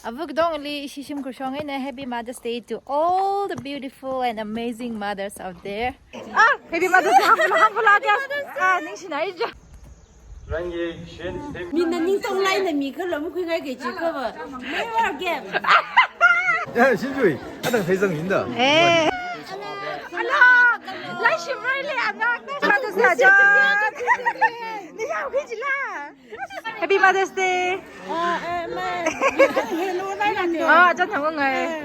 Avugdongli Shishim Kushongene, happy Mother's Day to all the beautiful and amazing mothers out there. Ah, happy Mother's Day! Ah, Ningshinaijo. 你那你从来的米可能会爱给几个吧？没玩给。哎，新主，俺能陪赠您的。哎，Hello，来什么脸呢？Mother's Day，你下午可以进来。Happy Mother's Day。啊，真係我愛。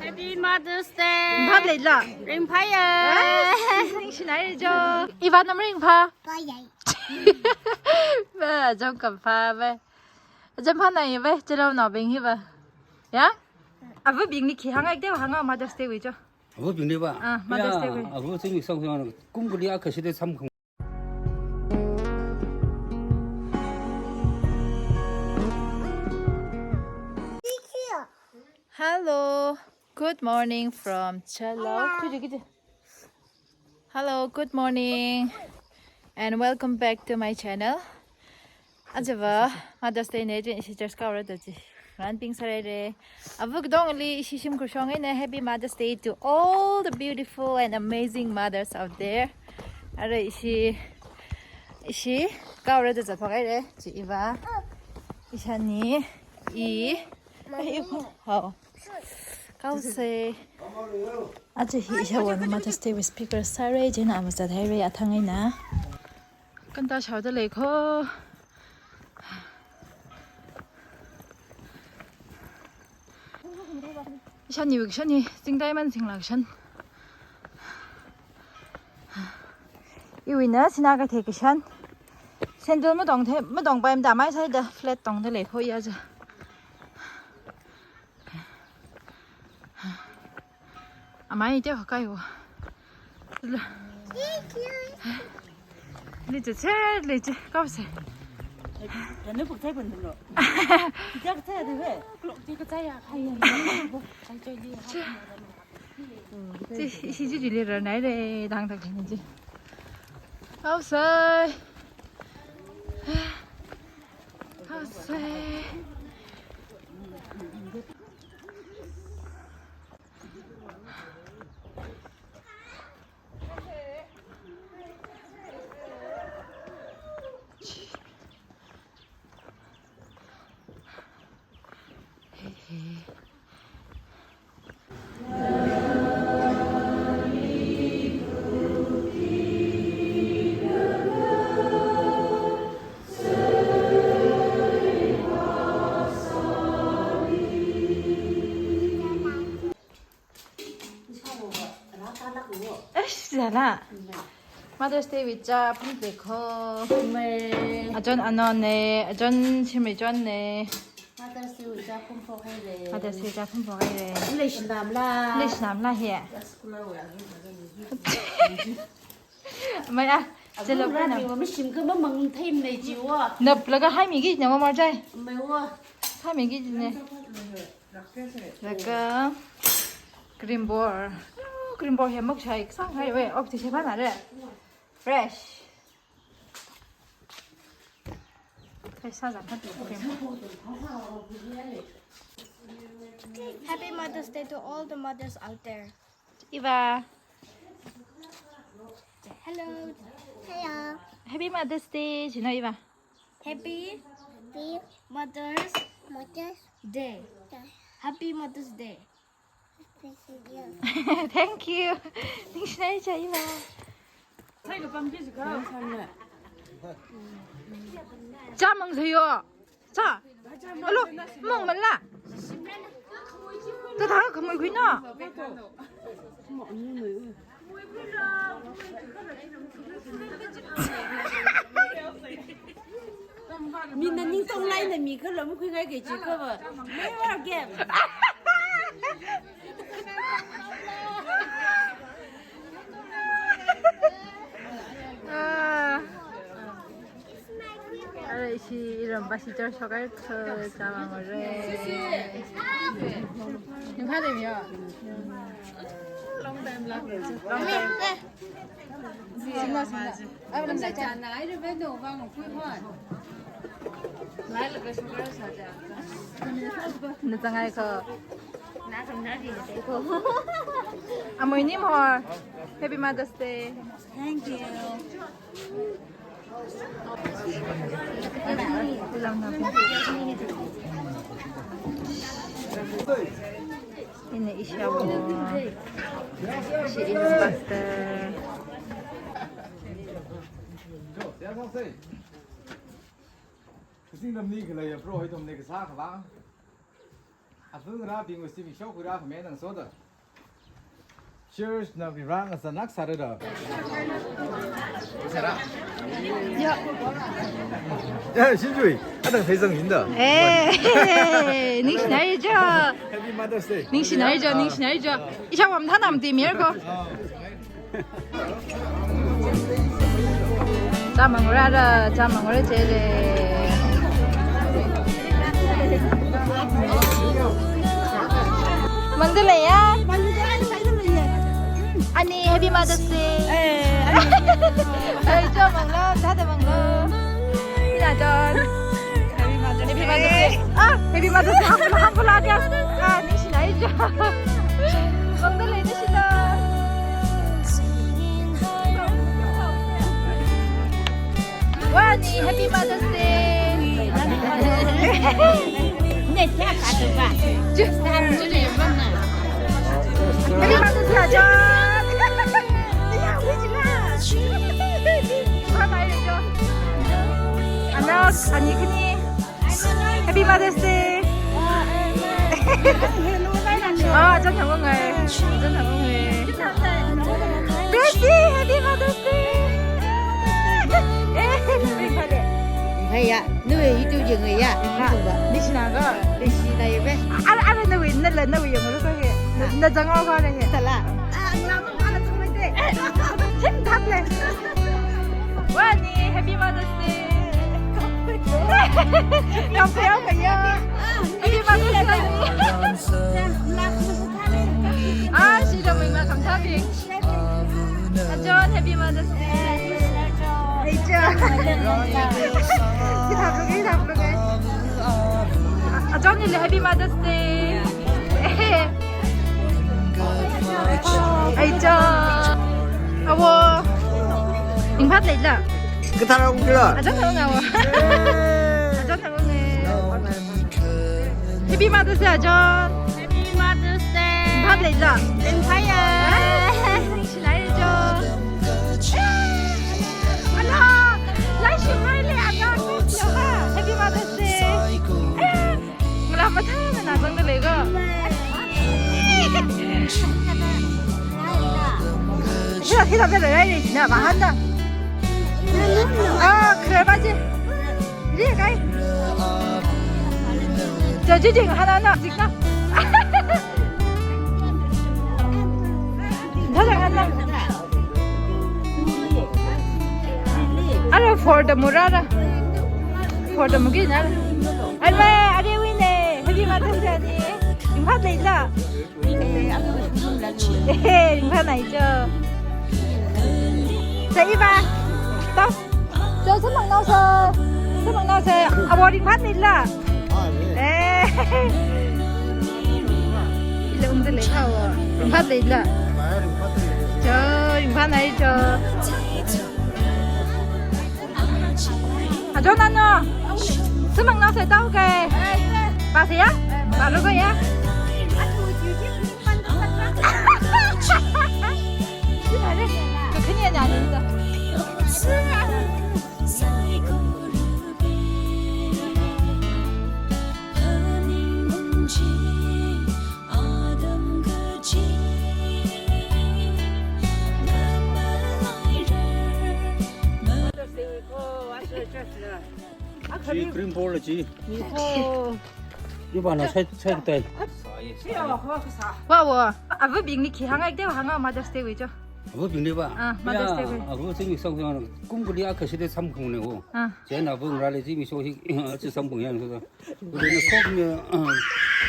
Happy Mother's Day。唔怕嚟啦。人牌呀。Ningshinaijo. Ivan naman ring pa. Ba, jom cầm pha về. Jom pha này về, chơi đâu nào bình hi ba. Ya? À với bình đi khi hàng anh đeo hàng ở Mother's Day vậy cho. 뭐 빙대봐. 아, Mother's Day. 아, 그거 재미 상상하는 꿈꾸리 아까 시대 삼 Hello. Good morning from Chalo. Hello, good morning. And welcome back to my channel. 아저봐 Mother's Day 내지 시절 스카우르더지. 란빙 사례래. 아부그동리 시심 구성에네 Happy Mother's Day to all the beautiful and amazing mothers out there. 아래 이시 까우르더지 바가래. 지이바 이샤니 이 하오. 가우세. 아저 이샤원 Mother's Day with speaker 사례 지나 아무자 다이레 아탕이나. 근다 샤우드 레이코. Shani vực shani tinh tay man sinh lạc shan. Yêu nữa xin cái thế cái shan. Sen đôi mới đồng bay em đã máy sai đó flat đồng thế này thôi giờ. À máy tiêu cái hồ. Lấy chứ cao sẽ. nó bực thấy bình thường rồi. Chắc thế thì vậy. Lộ tí cái tay à hay tay chơi đi. Chị chỉ lấy này để đang thực hiện chứ. Cao sẽ. Cao sẽ. Là Mother's Day with cha phun bể khô mày John anon nè John xin mày John nè Mother's Day với cha không phô hay về. Mother's Day cha phun phô cái này Lấy xin làm la. lấy làm là hè mày à chơi lộc cái nào mình xin cái măng thêm này chịu à. nộp là cái hai miếng cái gì mà chơi Mày qua. hai miếng cái gì nè là cái cream ball cream ball hè mốc chạy sang hay vậy ốc thì sẽ phát nào đấy fresh thấy sao giảm phát cream Happy Mother's Day to all the mothers out there. Eva Hello. Hello. Happy Mother's Day chị nói Eva Happy Mother's Day. Happy Mother's Day. Thank you. Thanks này cho Eva. Cha mừng gì vậy? Cha. Alo, mừng mình là. Tôi thắng không mày quý nó. mình là những trong lại là mình có lắm khuyên ai cái gì cơ mà mấy vào game. 아이씨 이런 맛이 저 서갈 터 잡아먹으래. 인파dem이야. 신나. 아, 근데 자 나이를 배도 오방 quy hoan. 来了个小孩啥的。那张爱可。拿什么拿给你？ Amoy ni mo. Happy Mother's Day. Thank you. Ini isyawo. Si Inspector. 梁上岁，可是那你去了也不知道他们那个啥个吧？啊，分个那边个是比小回来没能说的。Cheers，那边让个是哪个啥的的？呀，哎，新主，啊，等培生赢的。哎，您是哪一个？ Happy Mother's Day。您是哪一个？您是哪一个？一下我们他那么对面个。咱们过来的，咱们过来这里。 Mandalay ya? Ani Happy Mother's Day. Cho mừng lo, cha mừng lo. Đi nào John. Happy Mother's Day. Happy Mother's Day. Ham pula dia. Ni si nai jo. Mandalay ni si lo. Wah ni Happy Mother's Day. 那天干的吧？就他们这里问呢。 Happy Mother's Day John. 哎呀，回去啦。快来人jo. 안녕, 안녕히. Happy Mother's Day. 아, 전 당황해. 전 당황해. Bessie, Happy Mother's Day. 哎呀，那位一丢进哎呀，你是哪个？你是哪一位？啊，那位那位有没有关系？那张二花的是？咋啦？他们。哇，你 Happy Mother's Day。要不要可以？Happy Mother's Day。啊，是的，明白，감사합니다。阿 John Happy Mother's Day。哎呀，你他不给，他不给。阿 John 你 Happy Mother's Day。哎呀，阿我，你拍来了。 그 사람 오기라. 아, 전 당황하고. 아, 전 당황해. Happy Mother's Day, John. Happy Mother's Day. 밥 내자. Empire. 신나이죠. 알라. 라이시 빨리 안 나왔어. Happy Mother's Day. 몰라 한번 타면 나정도 내가. 히다 배를 라이리 지나 마한다. 아, 그래 맞지? 이리 가이. 저 주징 하나 찍나? 저장한다. 알아, for the murara. For the mugi 나. 알마, 아리 위네. Happy Mother's Day. 인파 내자. 예, 인파 나이죠. 자, 이봐. Tao cho sớm bằng nâu sơ à bò đi phát đi là ê đi là lấy thầu đi phát đi là chờ đi phát này chờ à cho nên nhá sớm bằng nâu sơ tao kề bà thế á bà lúc ấy á cái cái nhà nhà nhìn rồi 지 그림 볼지. 이거 이거 하나 차 때. 와 와 à với biển đi khi hàng ngày đều hàng mà just stay với cho 뭐 빙리바. Mother's Day. 그 생이 성성하는 꿈꾸리 아까 시대 삼공내고. 제나 벙라리 집이 소식 어찌 삼공이하는 거다. 우리는 코면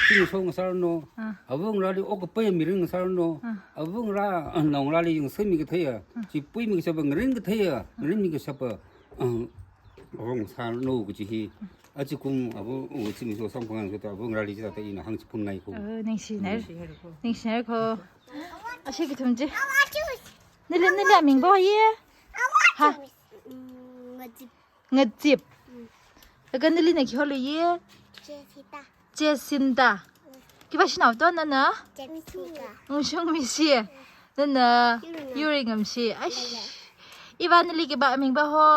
지금 소금 살노. 아벙라리 오고 빠에 미는 살노. 아벙라 농라리 yung 섬이 그 돼야. 지 뿌이미 그 잡아 그런 거 돼야. 그런 거 잡아. 아봉 산노 그지 아직 금 아부 지미소 성공한 것도 아봉 라리지다 이나 항치 분나이고 ningshinel ningshinel ko ashi ki tumji nili aming bo ye ha ngajip aga nili na kholo ye Jessica. jesinda ki ba shinaw to na na Jessica. ngshong mi si na na yuri ngam si ash iba nili ki ba aming ba ho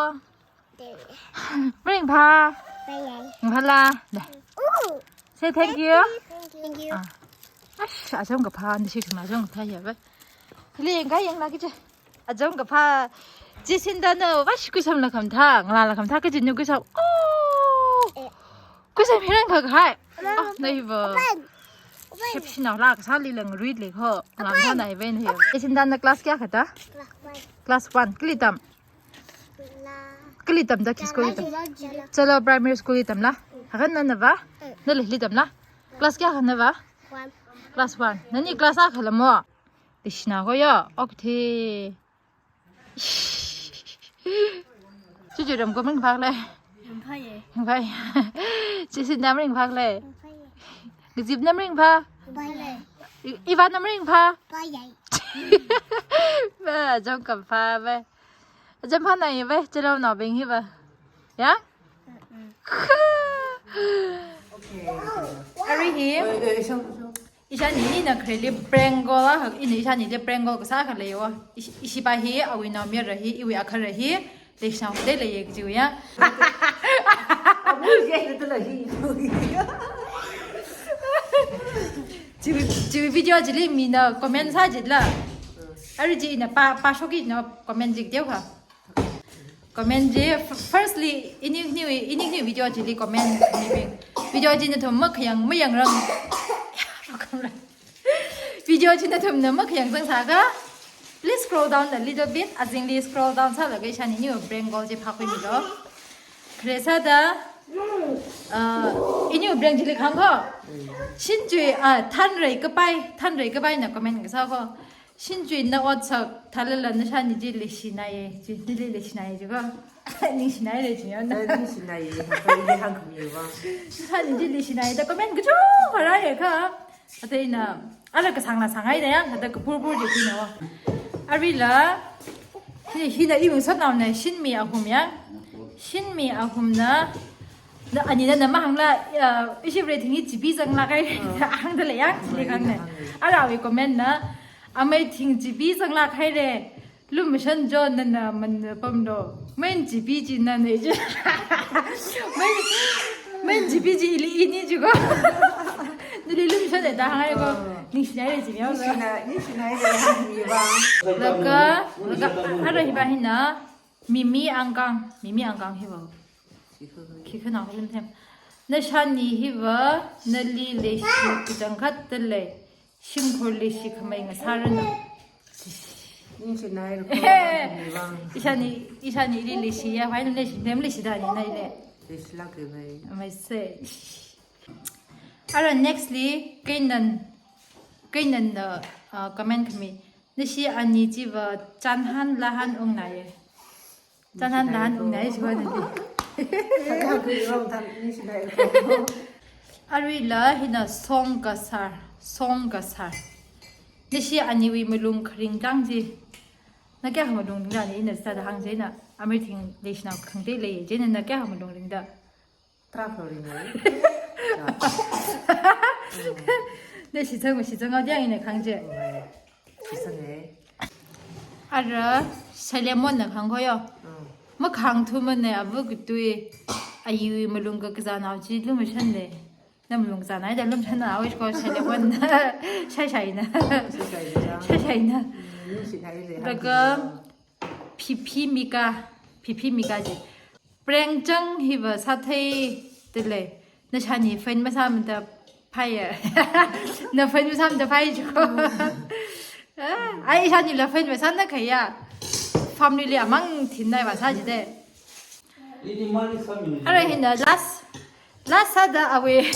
bring pa nghala Ooh. say thank you Thank you. 아씨, 아정가 파, 근데 지금 아정 타야 봐. 그래, 가양 나기자. 아정가 파, 지신다는 와시고 삼라 감타, 나라 감타 그 진유 그서, 오, 그서 미란 가가. 아, 나 이거. 캡시나 라 살리랑 리드리 허, 나타 나 이벤트 해. 지신다는 클래스 क्या खाता? क्लास 1 क्लितम क्लितम दा किसको लितम चलो primary school लितम ला हगन न बा न लितम ला क्लास क्या खाने बा Class 1. Nani class A khala mo. Dishna ko yo. Okay. Chu ram ko mring phak le. Phai. Chi sin nam ring phak le. Gijib nam ring pha. Ivan nam ring pha. Ba jong kam pha ba. Jam pha nai ba chalo na bing hi ba. Ya? Ari hi. 이샤니 나 크레리 브랭고라 이니 이샤니 데 브랭고 그 사카래요 이시바히 아위나 미르히 이위 아카르히 레샤 데레 얘기지고야 지금 비디오 지리 미나 코멘 사지라 아리지 나 파쇼기 나 코멘 직대요 코멘 지 firstly 이니 비디오 지리 코멘 비디오 지는 더 그냥 뭐양랑 Video trên thầm nấm mất hiện sang saga. Please scroll down a little bit. Azingly scroll down sa lagay siya ninyo Bengal je pakoi nilo. Kresa da inyo breng jili khang ko. Shinjui tanrei ka pai na comment sa ko. Shinjui na ot sa thalala na siya ni jili sinaye. Jili sinaye jigo. Ni sinaye le jiyo na. Ni sinaye ha ile hang kumi wa. Siya ni jili sinaye da comment ko haraye ka. Atay na ala ka sangla sangay na yan hada ka purpur je kinawa arila hina ibang sot na na shinmi ahum na ani na mahangla isi rating ni jibi jangla kai hang da le yang le kang na ala wi comment na amai thing jibi jangla khai re lum shan jo na man pam do men jibi ji na ne je men jibi ji ini juga nili lum shan da hang ko ning sinai le jibi Ni sinaye le hang kumi wa. laga ara hiba hina mimi angkang hiba kikhana holim them na shani hiba nali le shi kujang khat le shimkhol le shi khamai nga sarana Ni sinaye le kumi wa. ishani ri le shi ya wai le shi dem le shi da ni nai le Isla ke bai. mai se ara nextly kainan da comment kami nishi ani jiwa chanhan lahan ungnaye chanhan lahan ungnaye jiwa ni Ni sinaye le. ari la hina song ka sar nishi ani wi mulung khring dang ji na kya ha mulung ding da ni na sa da hang je na amir thing leishna khangte le je na kya ha mulung ding da Trafori ne. 내 시정어 장이네 강제 이상해. 알아 살레몬나 강거요 뭐 강투면네 아부 그뚜이 아유 물lun가 그자나지 lum셨네 나 물lun가 나이다 lum셨나 아위스 거 살레몬 샤샤이나 Ni sinaye le. 그러니까 피피미가지 프랭정 히버 사태이 들래 나 샤니 팬 마사면다 파이야 나 팬 마사면다 파이 주고 아이 샤니 라 팬 마사나 그야 패밀리 아망 딘나이 마사지데 알아 힌나 라사다 아웨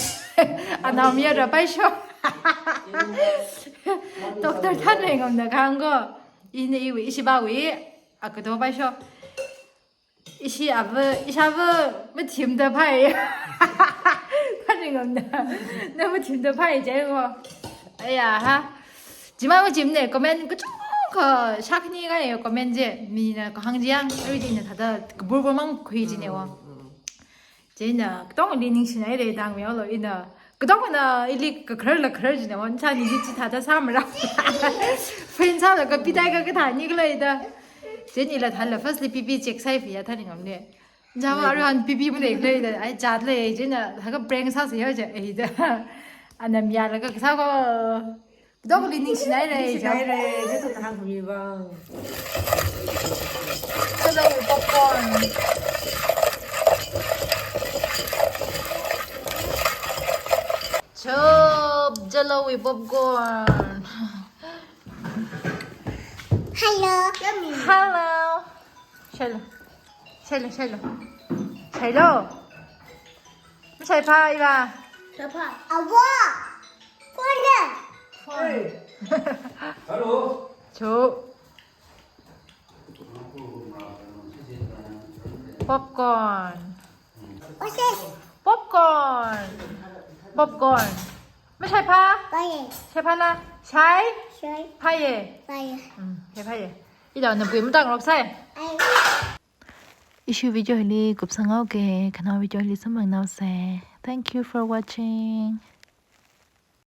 아나미야라 파이쇼 doktor 탄에 감나 간거 이네 이위 28위 아까도 파이쇼 이시 아버 뭐 팀더 파이 파는 건데 너무 팀더 파이 제고 아야 하 지마고 짐네 코멘 그 샤크니가 해요 코멘제 미나 그 항지양 여기는 다들 그 볼볼만 거이지네요 제나 그동안 리닝시나 이래 당면로 이나 그동안은 일리 그 그럴지네 원찬이 리치 다다 삼으라 팬사가 그 비다가 그 다니 그래다 제니라 달라 퍼스트 비비 책 사이피야 타는 건데 자와로 한 비비분에 그래다 아이 자들에 제나 하가 브랭 사서 여자 에이다 아나미야라가 그 사고 그동안 리닝시나 이래 자이래 해서 한 분이방. Hello, popcorn. Chop jello with popcorn. Hello. Yummy. Hello. Hello. ไม่ใช่พายป่ะ Papa. Awa. Corner. Hello. ชูป๊อปคอร์น What's this? ป๊อปคอร์นไม่ใช่ผ้า Fire. ใช่ผ้านะใช้ Sure. ผ้าเย่ Fire. ใช่ผ้าเย่อีเดี๋ยวหนูปุ๋ยมันตั้งรอบใส่ I. issue video hili gup sangau ke kana video hili samang nau se thank you for watching